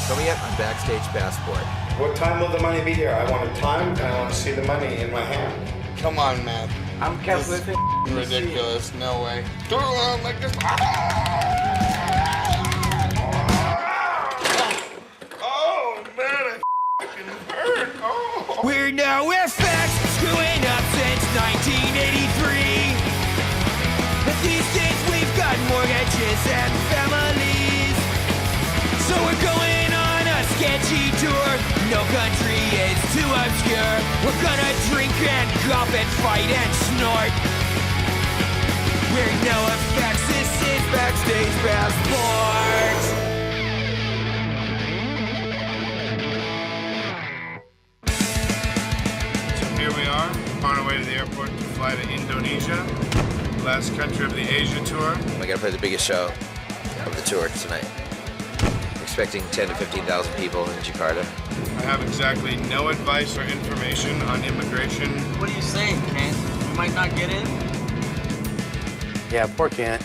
Coming up on Backstage Passport. What time will the money be here? I want a time and I want to see the money in my hand. Come on, man. I'm calculating. Ridiculous. No way. Do it like this. Oh, man, I hurt. Oh. We're NOFX, screwing up since 1983. But these days we've got mortgages and families. So we're going on a sketchy tour. No country is too obscure. We're gonna drink and cough and fight and snort. We're NOFX, this is Backstage Passport. So here we are, on our way to the airport to fly to Indonesia, last country of the Asia tour. I gotta play the biggest show of the tour tonight. Expecting 10 to 15,000 people in Jakarta. I have exactly no advice or information on immigration. What are you saying, Kent? We might not get in? Yeah, poor Kent.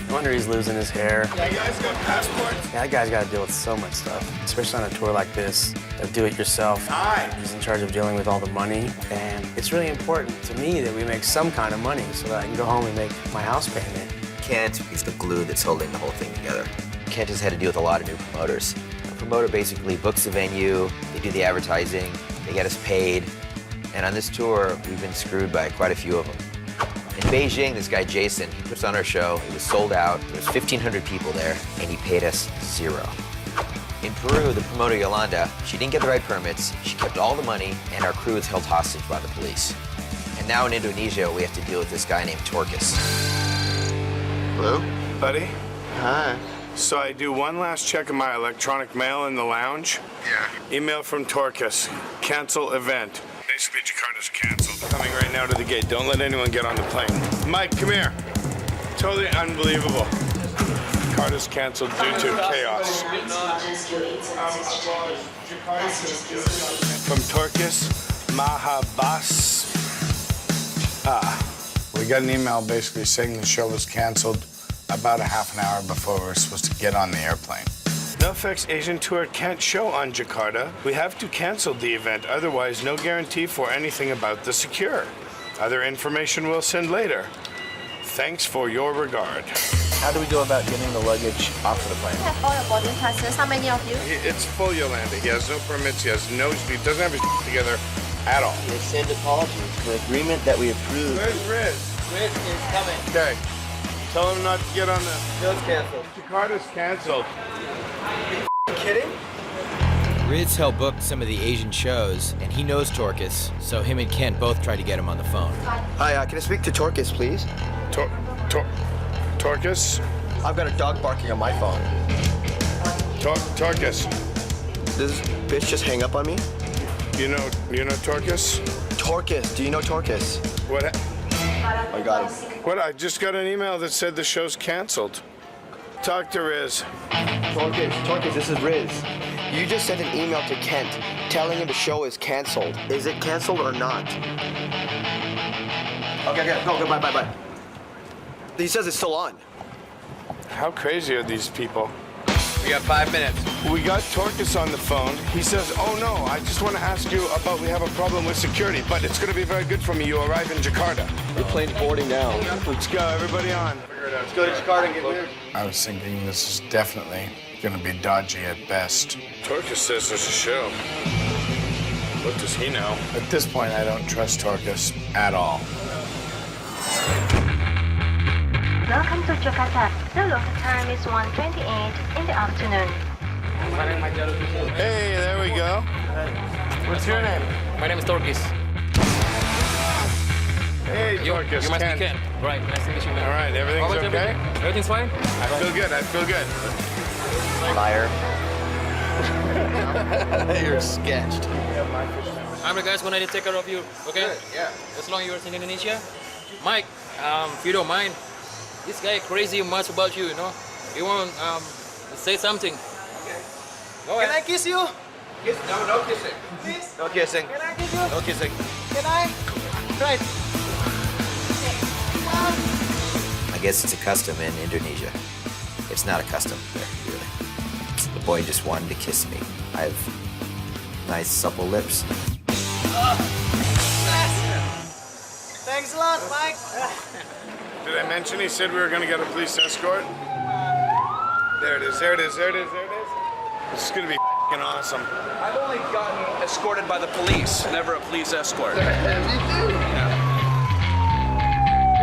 No wonder he's losing his hair. You guys got passports? Yeah, that guy's got to deal with so much stuff, especially on a tour like this. Do it yourself. Hi. He's in charge of dealing with all the money, and it's really important to me that we make some kind of money so that I can go home and make my house payment. Kent is the glue that's holding the whole thing together. Kent has had to deal with a lot of new promoters. A promoter basically books the venue, they do the advertising, they get us paid, and on this tour, we've been screwed by quite a few of them. In Beijing, this guy Jason, he puts on our show, it was sold out, there was 1,500 people there, and he paid us $0. In Peru, the promoter Yolanda, she didn't get the right permits, she kept all the money, and our crew was held hostage by the police. And now in Indonesia, we have to deal with this guy named Torkus. Hello? Buddy? Hi. So I do one last check of my electronic mail in the lounge. Yeah. Email from Torkus. Cancel event. Basically, Jakarta's canceled. Coming right now to the gate. Don't let anyone get on the plane. Mike, come here. Totally unbelievable. Jakarta's canceled due to chaos. From Torkus, Mahabas. We got an email basically saying the show was canceled about a half an hour before we were supposed to get on the airplane. NOFX Asian Tour can't show on Jakarta. We have to cancel the event, otherwise no guarantee for anything about the secure. Other information we'll send later. Thanks for your regard. How do we go about getting the luggage off of the plane? You have all your boarding passes. How many of you? It's full, Yolanda. He has no permits, he doesn't have his together at all. They send apologies for agreement that we approved. Where's Riz? Riz is coming. Okay. Tell him not to get on the... Show's canceled. Jakarta's canceled. Are you kidding? Riz helped book some of the Asian shows, and he knows Torkus, so him and Kent both tried to get him on the phone. Hi, can I speak to Torkus, please? Torkus? I've got a dog barking on my phone. Torkus. Does this bitch just hang up on me? You know Torkus? Torkus, do you know Torkus? What? I got him. What? I just got an email that said the show's canceled. Talk to Riz. Torkus, this is Riz. You just sent an email to Kent telling him the show is canceled. Is it canceled or not? Okay, go, bye. He says it's still on. How crazy are these people? We got 5 minutes. We got Torkus on the phone. He says, oh no, I just want to ask you about, we have a problem with security, but it's going to be very good for me. You arrive in Jakarta. Your plane's boarding now. Let's go, everybody on. Let's go to Jakarta and get married. I was thinking this is definitely going to be dodgy at best. Torkus says there's a show. What does he know? At this point, I don't trust Torkus at all. Welcome to Jakarta. The local time is 1:28 in the afternoon. Hey, there we go. What's your name? My name is Torkus. Hey, Torkus. You must be Ken. Right, nice to meet you, man. All right, everything's okay? Everything's fine? I feel good. Liar. You're sketched. I'm the guys gonna take care of you, okay? Good, yeah. As long as you're in Indonesia. Mike, if you don't mind, this guy crazy much about you, you know? You want say something. Okay. Go ahead. Can I kiss you? Kiss? No kissing. Please? No kissing. Can I kiss you? No kissing. Can I? Right. I guess it's a custom in Indonesia. It's not a custom there, really. The boy just wanted to kiss me. I have nice supple lips. Thanks a lot, Mike. Did I mention he said we were going to get a police escort? There it is, there it is, there it is, there it is. This is going to be f***ing awesome. I've only gotten escorted by the police, never a police escort.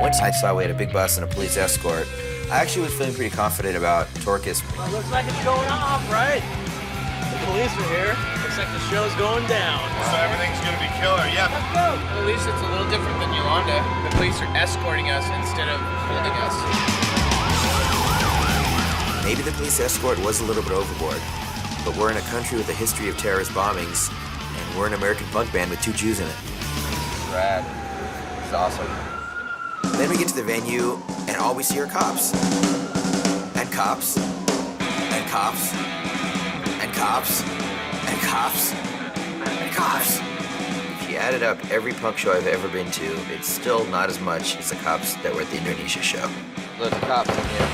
Once I saw we had a big bus and a police escort, I actually was feeling pretty confident about Torcus. Well, looks like it's going off, right? The police are here. Looks like the show's going down. So everything's going to be killer, yeah. Let's go. At least it's a little different than Yolanda. The police are escorting us instead of holding us. Maybe the police escort was a little bit overboard, but we're in a country with a history of terrorist bombings, and we're an American punk band with 2 Jews in it. Rad. It's awesome. Then we get to the venue, and all we see are cops. And cops. And cops. And cops. And cops. And cops. If you added up every punk show I've ever been to, it's still not as much as the cops that were at the Indonesia show. Look, the cops in here.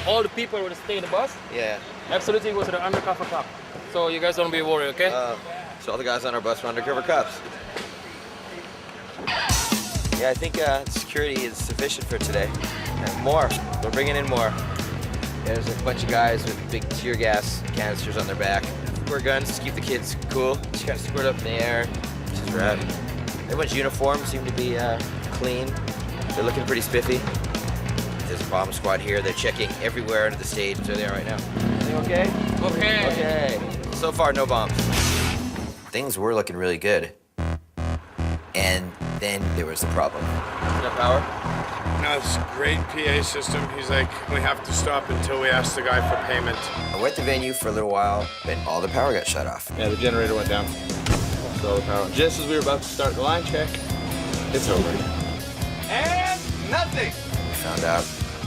All the people would stay in the bus. Yeah. Absolutely go to the undercover cop. So you guys don't be worried, okay? So all the guys on our bus are undercover cops. Yeah, I think security is sufficient for today. And more. We're bringing in more. There's a bunch of guys with big tear gas canisters on their back. Squirt guns to keep the kids cool. Just kind of squirt up in the air, which is rad. Everyone's uniforms seem to be clean. They're looking pretty spiffy. There's a bomb squad here. They're checking everywhere under the stage. They're there right now. Everything okay? Okay. Okay. So far, no bombs. Things were looking really good. And then there was the problem. No power? No, it's a great PA system. He's like, we have to stop until we ask the guy for payment. We're at the venue for a little while, then all the power got shut off. Yeah, the generator went down. So the power. Just as we were about to start the line check, it's over. And nothing. We found out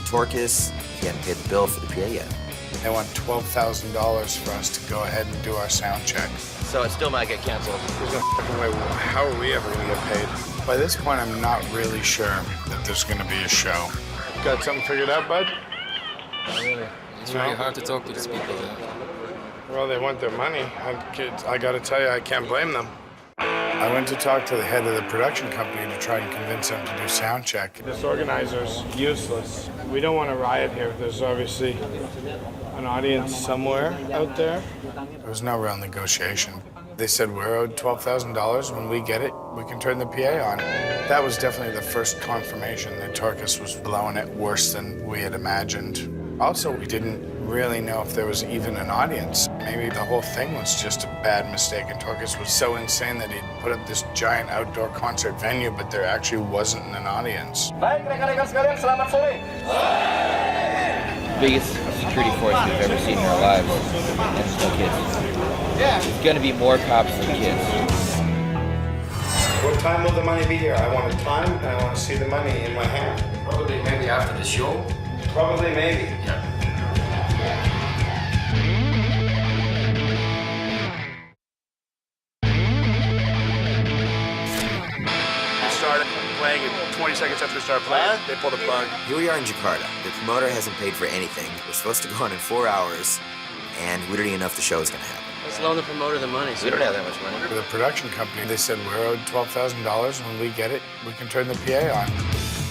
Torcus, he hadn't paid the bill for the PA yet. They want $12,000 for us to go ahead and do our sound check. So it still might get canceled. There's no fucking way. How are we ever going to get paid? By this point, I'm not really sure that there's going to be a show. Got something figured out, bud? Not really. It's really hard to talk to these people. Well, they want their money. I got to tell you, I can't blame them. I went to talk to the head of the production company to try and convince them to do sound check. This organizer's useless. We don't want a riot here. There's obviously an audience somewhere out there. There was no real negotiation. They said we're owed $12,000. When we get it, we can turn the PA on. That was definitely the first confirmation that Torcus was blowing it worse than we had imagined. Also, we didn't really know if there was even an audience. Maybe the whole thing was just a bad mistake, and Torcus was so insane that he'd put up this giant outdoor concert venue, but there actually wasn't an audience. Biggest security force we've ever seen in our lives, and there's no kids. Yeah. There's gonna be more cops than kids. What time will the money be here? I want a time, and I want to see the money in my hand. Probably maybe after the show. Probably, maybe. Yeah. Started playing, and 20 seconds after they started playing, they pulled the plug. Here we are in Jakarta. The promoter hasn't paid for anything. We're supposed to go on in 4 hours, and we don't even know if the show is gonna happen. Let's loan the promoter the money. We don't have that much money. For the production company, they said we're owed $12,000. When we get it, we can turn the PA on.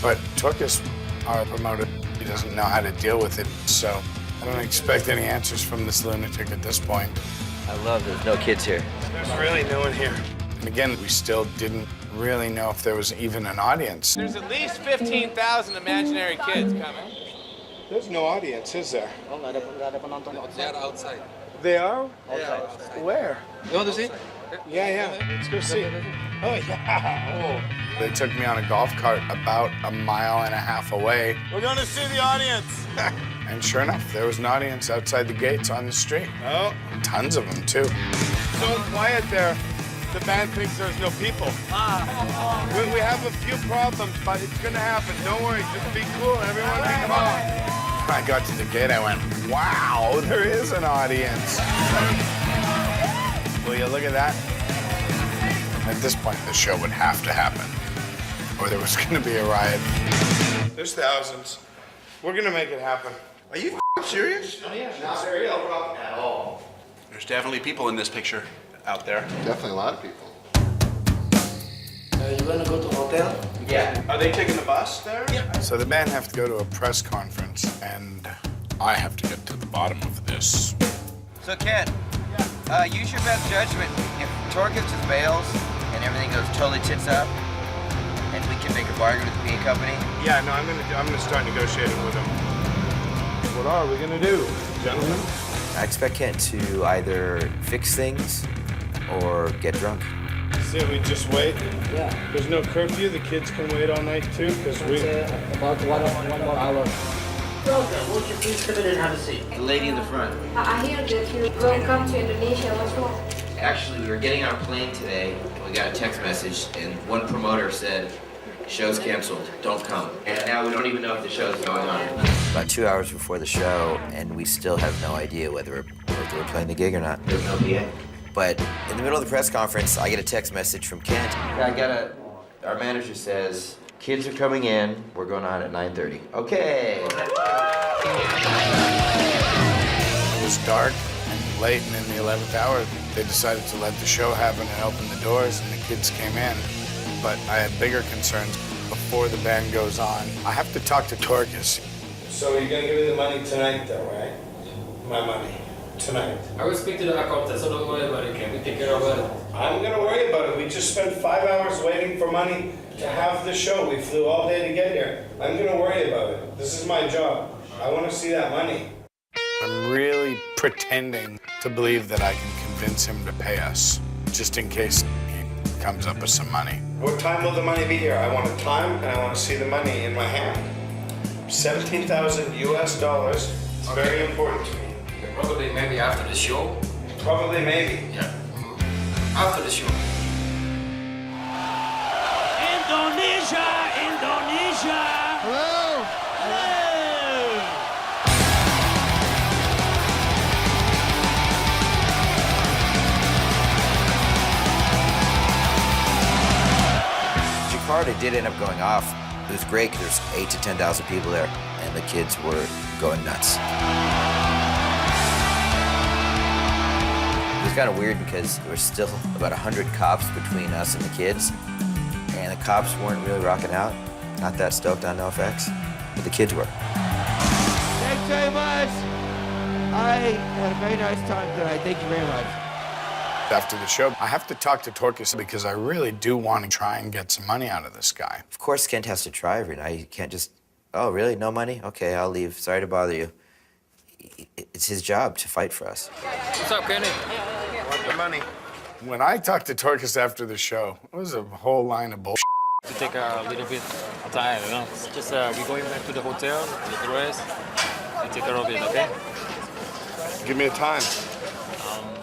But Torcus, our promoter, he doesn't know how to deal with it, so I don't expect any answers from this lunatic at this point. I love there's no kids here. There's really no one here. And again, we still didn't really know if there was even an audience. There's at least 15,000 imaginary kids coming. There's no audience, is there? They're outside. They are? Yeah. Where? You want to see? Yeah. Let's go see. Oh, yeah. Oh. They took me on a golf cart about a mile and a half away. We're going to see the audience. And sure enough, there was an audience outside the gates on the street. Oh. Tons of them, too. So quiet there. The band thinks there's no people. We have a few problems, but it's going to happen. Don't worry. Just be cool. Everyone be calm. When I got to the gate, I went, wow, there is an audience. Will you look at that? At this point, the show would have to happen, or there was going to be a riot. There's thousands. We're going to make it happen. Are you serious? Oh, yeah. Not very rough at all. There's definitely people in this picture out there. Definitely a lot of people. You wanna go to hotel? Yeah. Are they taking the bus there? Yeah. So the band have to go to a press conference, and I have to get to the bottom of this. So Ken, use your best judgment. If Torcus just bails and everything goes totally tits up, and we can make a bargain with the bean company. Yeah, no, I'm gonna start negotiating with them. What are we gonna do, gentlemen? I expect Kent to either fix things or get drunk. See, we just wait. Yeah. There's no curfew. The kids can wait all night too, because we. About one more hour. Won't you please come in and have a seat? The lady in the front. I hear that you won't come to Indonesia. What's wrong? Actually, we were getting on a plane today, and we got a text message, and one promoter said, "Show's canceled, don't come." And now we don't even know if the show's going on. About 2 hours before the show, and we still have no idea whether we're playing the gig or not. There's no PA. But in the middle of the press conference, I get a text message from Kent. Our manager says, "Kids are coming in, we're going on at 9:30. Okay. It was dark and late, and in the 11th hour, they decided to let the show happen and open the doors, and the kids came in. But I had bigger concerns before the band goes on. I have to talk to Torcus. So you're gonna give me the money tonight, though, right? My money tonight. I will speak to the accountant, so don't worry about it, Ken. We take care of it. I'm gonna worry about it. We just spent 5 hours waiting for money to have the show. We flew all day to get here. I'm gonna worry about it. This is my job. I want to see that money. I'm really pretending to believe that I can convince him to pay us, just in case he comes up with some money. What time will the money be here? I want a time and I want to see the money in my hand. $17,000 US. It's very important to me. Probably maybe after the show. Probably maybe. Yeah. After the show. Indonesia! Indonesia! Hello! Hello! Jakarta did end up going off. It was great because there's 8,000 to 10,000 people there, and the kids were going nuts. It was kind of weird because there was still about 100 cops between us and the kids, and the cops weren't really rocking out. Not that stoked on NOFX, but the kids were. Thanks very much. I had a very nice time tonight. Thank you very much. After the show, I have to talk to Torcus because I really do want to try and get some money out of this guy. Of course, Kent has to try every night. He can't just, "Oh, really? No money? Okay, I'll leave. Sorry to bother you." It's his job to fight for us. What's up, Kenny? Want the money? When I talked to Torcus after the show, it was a whole line of bullshit. To take a little bit of time, you know. It's just we're going back to the hotel, get dressed, and take care of it, okay? Give me a time.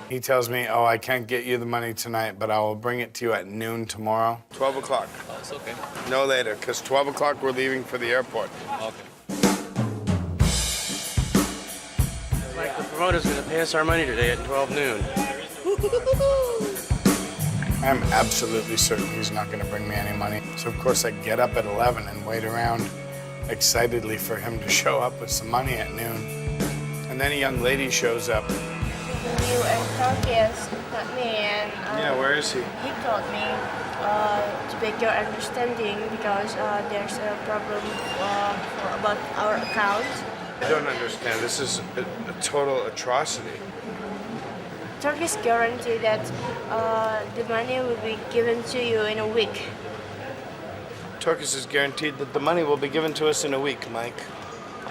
He tells me, "Oh, I can't get you the money tonight, but I will bring it to you at noon tomorrow." 12 o'clock. Oh, it's okay. No later, because 12 o'clock we're leaving for the airport. Okay. Like the promoter's gonna pay us our money today at 12 noon. I'm absolutely certain he's not going to bring me any money. So, of course, I get up at 11 and wait around excitedly for him to show up with some money at noon. And then a young lady shows up. You and Torcus, not me, and Yeah, where is he? he told me to beg your understanding because there's a problem about our account. I don't understand. This is a total atrocity. Torcus guarantee that the money will be given to you in a week. Torcus is guaranteed that the money will be given to us in a week, Mike.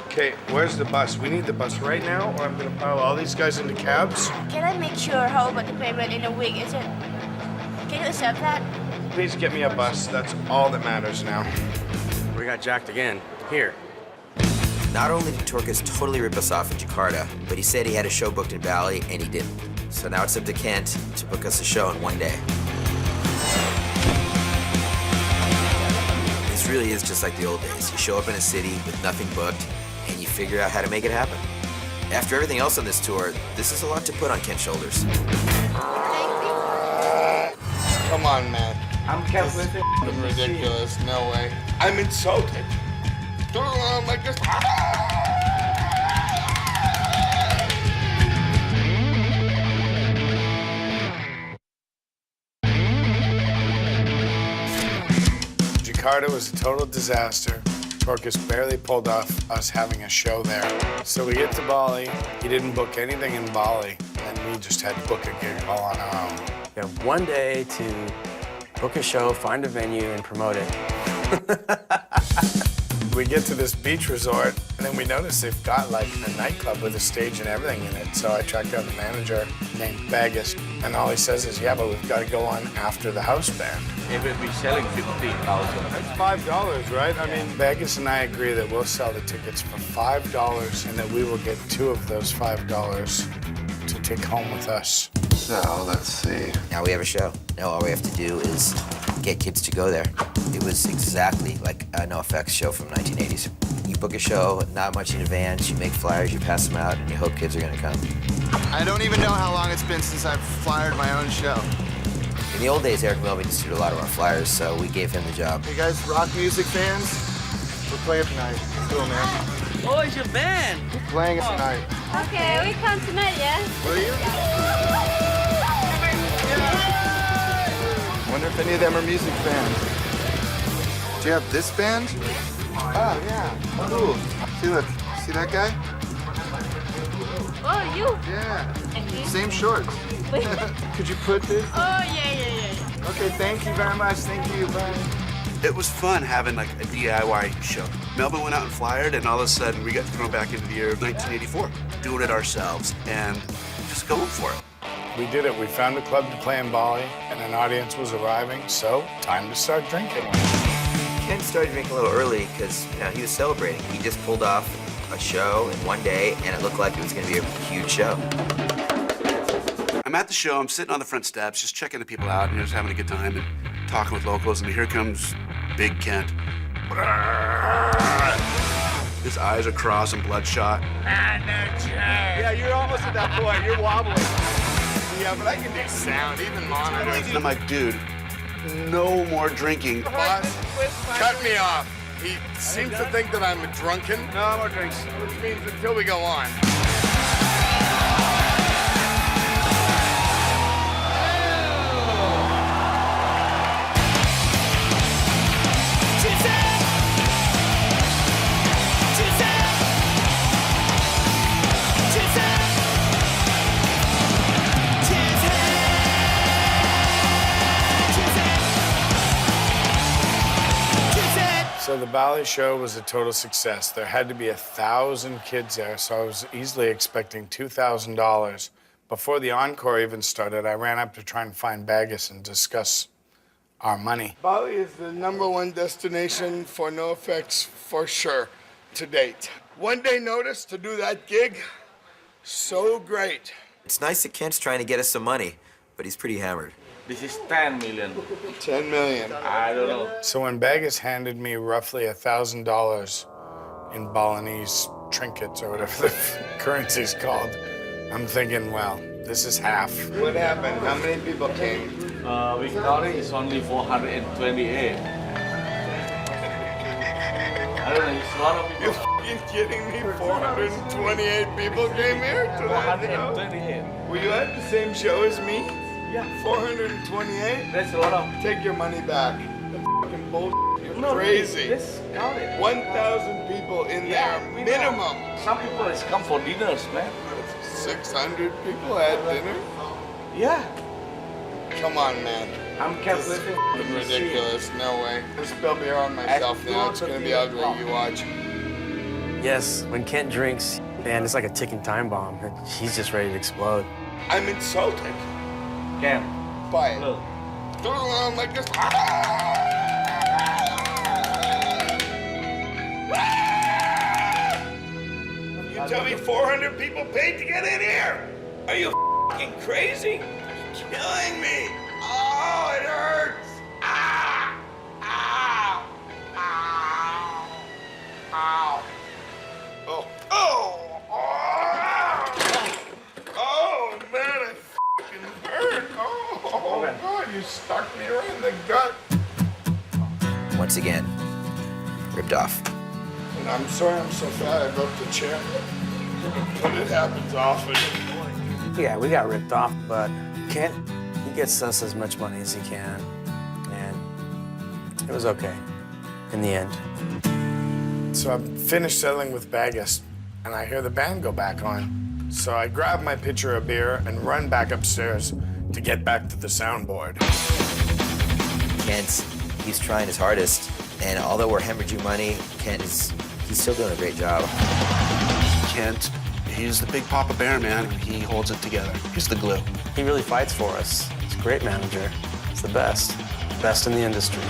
Okay, where's the bus? We need the bus right now, or I'm going to pile all these guys into cabs. Can I make sure how about the payment in a week? Is it? Can you accept that? Please get me a bus. That's all that matters now. We got jacked again. Here. Not only did Torcus totally rip us off in Jakarta, but he said he had a show booked in Bali, and he didn't. So now it's up to Kent to book us a show in one day. This really is just like the old days. You show up in a city with nothing booked, and you figure out how to make it happen. After everything else on this tour, this is a lot to put on Kent's shoulders. Come on, man. I'm careful with it. This is ridiculous. No way. I'm insulted. Don't like this. Jakarta was a total disaster. Torcus barely pulled off us having a show there. So we get to Bali. He didn't book anything in Bali, and we just had to book a gig all on our own. You have one day to book a show, find a venue, and promote it. We get to this beach resort, and then we notice they've got like a nightclub with a stage and everything in it. So I tracked down the manager named Bagus, and all he says is, yeah, but we've got to go on after the house band. It would be selling 15,000. That's $5, right? I mean, Bagus and I agree that we'll sell the tickets for $5 and that we will get 2 of those $5 to take home with us. So, let's see. Now we have a show. Now all we have to do is get kids to go there. It was exactly like a NOFX show from 1980s. You book a show, not much in advance, you make flyers, you pass them out, and you hope kids are gonna come. I don't even know how long it's been since I've flyered my own show. In the old days, Eric Melvin used to do a lot of our flyers, so we gave him the job. Hey guys, rock music fans? We're playing tonight. Cool, man. Oh, it's your band. We're playing it tonight. Okay, we come tonight, yeah? Will you? Wonder if any of them are music fans. Do you have this band? Oh, yeah. Cool. See, look. See that guy? Oh, you? Yeah. Same shorts. Could you put this? Oh, yeah. Okay, thank you very much. Thank you. Bye. It was fun having like a DIY show. Melvin went out and flyered, and all of a sudden we got thrown back into the year of 1984, doing it ourselves and just going for it. We did it. We found a club to play in Bali, and an audience was arriving, so time to start drinking. Ken started drinking a little early because he was celebrating. He just pulled off a show in one day, and it looked like it was going to be a huge show. I'm at the show, I'm sitting on the front steps, just checking the people out and just having a good time and talking with locals, and here comes Big Kent. His eyes are crossed and bloodshot. yeah, you're almost at that point. You're wobbling. Yeah, but I can do sound, even monitors. And I'm like, dude, no more drinking. Boss, cut me off. He seems to think that I'm drunken. No more drinks. Which means until we go on. So the Bali show was a total success. There had to be 1,000 kids there, so I was easily expecting $2,000. Before the encore even started, I ran up to try and find Bagus and discuss our money. Bali is the #1 destination for NOFX for sure to date. One day notice to do that gig, so great. It's nice that Kent's trying to get us some money, but he's pretty hammered. This is 10 million. 10 million. I don't know. So when Bagus handed me roughly $1,000 in Balinese trinkets or whatever the currency's called, I'm thinking, well, this is half. What happened? How many people came? We counted it's only 428. I don't know, it's a lot of people. You're f***ing kidding me? 428 people came here to that show? 428. Were you at the same show as me? Yeah. 428? That's a lot of... Take your money back. The f***ing bullshit. You're crazy. Let's count it. 1,000 people in there, minimum. Some people has come for dinners, man. 600 people had dinner? Yeah. Come on, man. I'm calculating. This is ridiculous. No way. I'm gonna spill beer on myself now. It's gonna be ugly. You watch. Yes, when Kent drinks, man, it's like a ticking time bomb. He's just ready to explode. I'm insulted. Ken. By it. Look. I'm like this. You tell me 400 people paid to get in here? Are you f***ing crazy? You're killing me. Oh, it hurts. Ah! Ow! Ow! Ow! Oh! Oh! Oh, man, I f***ing hurt. Oh, God, you stuck me right in the gut. Once again, ripped off. And I'm sorry I'm so fat I broke the chair. But it happens often. Yeah, we got ripped off, but Kent, he gets us as much money as he can, and it was okay. in the end. So I'm finished settling with Baggist, and I hear the band go back on. So I grab my pitcher of beer and run back upstairs to get back to the soundboard. Kent, he's trying his hardest, and although we're hemorrhaging money, he's still doing a great job. Kent, he's the big Papa Bear, man. He holds it together. He's the glue. He really fights for us. He's a great manager. He's the best in the industry.